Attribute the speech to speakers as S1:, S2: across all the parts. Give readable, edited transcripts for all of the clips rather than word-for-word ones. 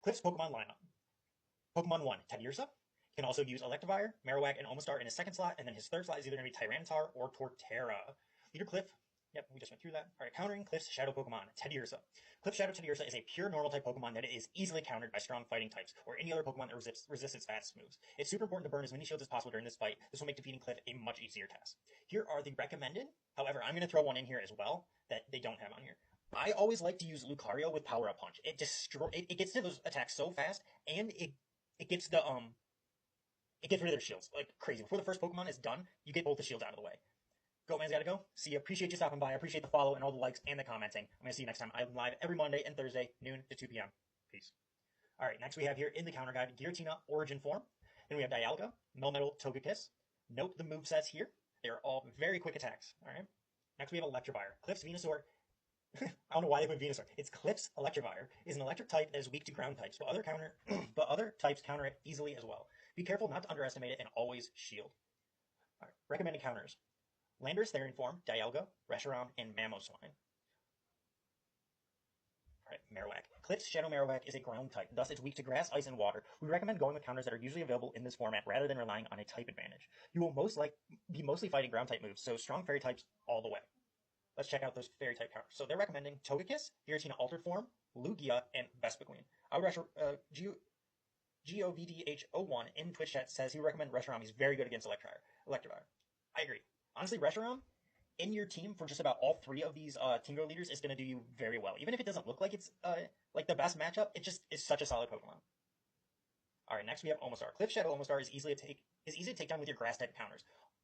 S1: Cliff's Pokemon lineup. Pokemon 1, Teddiursa. He can also use Electivire, Marowak, and Omastar in his second slot, and then his third slot is either going to be Tyranitar or Torterra. Leader Cliff. Yep, we just went through that. Alright, countering Cliff's Shadow Pokemon, Teddiursa. Cliff's Shadow Teddiursa is a pure normal type Pokemon that is easily countered by strong fighting types, or any other Pokemon that resists its fast moves. It's super important to burn as many shields as possible during this fight. This will make defeating Cliff a much easier task. Here are the recommended. However, I'm going to throw one in here as well that they don't have on here. I always like to use Lucario with Power Up Punch. It gets to those attacks so fast, and it gets the it gets rid of their shields like crazy. Before the first Pokemon is done, you get both the shields out of the way. Go, man's gotta go. See you. Appreciate you stopping by. I appreciate the follow and all the likes and the commenting. I'm gonna see you next time. I'm live every Monday and Thursday, noon to 2 p.m. Peace. Alright, next we have here in the counter guide, Giratina Origin Form. Then we have Dialga, Melmetal, Togekiss. Note the movesets here. They are all very quick attacks. Alright. Next we have Electivire. Cliff's Venusaur. I don't know why they put Venusaur. It's Cliff's Electivire. Is an electric type that is weak to ground types, but other types counter it easily as well. Be careful not to underestimate it and always shield. Alright. Recommended counters. Landorus Therian Form, Dialga, Reshiram, and Mamoswine. Alright, Marowak. Cliff's Shadow Marowak is a ground type, thus it's weak to grass, ice, and water. We recommend going with counters that are usually available in this format rather than relying on a type advantage. You will be mostly fighting ground type moves, so strong fairy types all the way. Let's check out those fairy type counters. So they're recommending Togekiss, Giratina Altered Form, Lugia, and Vespiquen. I would GOVDH01 in Twitch chat says he would recommend Reshiram. He's very good against Electivire. I agree. Honestly, Reshiram in your team for just about all three of these Team Go leaders is going to do you very well. Even if it doesn't look like it's like the best matchup, it just is such a solid Pokemon. All right, next we have Omastar. Cliff Shadow Omastar is easy to take down with your grass type counters.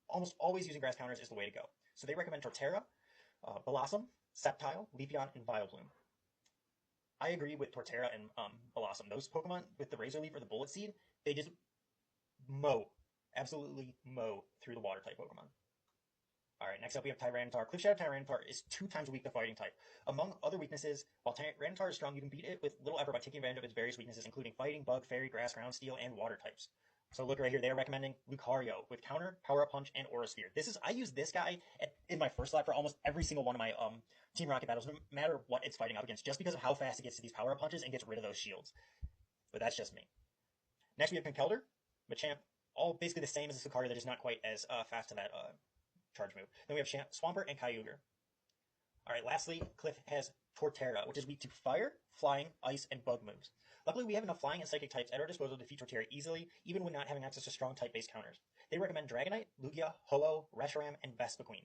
S1: Almost always using grass counters is the way to go. So they recommend Torterra, Blossom, Sceptile, Leafeon, and Vileplume. I agree with Torterra and Blossom. Those Pokemon with the Razor Leaf or the Bullet Seed, they just absolutely mow through the water type Pokemon. Alright, next up we have Tyranitar. Cliff Shadow Tyranitar is 2 times weak to fighting type. Among other weaknesses, while Tyranitar is strong, you can beat it with little effort by taking advantage of its various weaknesses, including fighting, bug, fairy, grass, ground, steel, and water types. So look right here, they are recommending Lucario with counter, power up punch, and aura sphere. I use this guy in my first slot for almost every single one of my Team Rocket battles, no matter what it's fighting up against, just because of how fast it gets to these power up punches and gets rid of those shields. But that's just me. Next we have Kelder Machamp, all basically the same as the Lucario, that is not quite as fast to that charge move. Then we have Swampert and Kyogre. Alright, lastly, Cliff has Torterra, which is weak to fire, flying, ice, and bug moves. Luckily, we have enough flying and psychic types at our disposal to defeat Torterra easily, even when not having access to strong type-based counters. They recommend Dragonite, Lugia, Ho-Oh, Reshiram, and Vespiquen.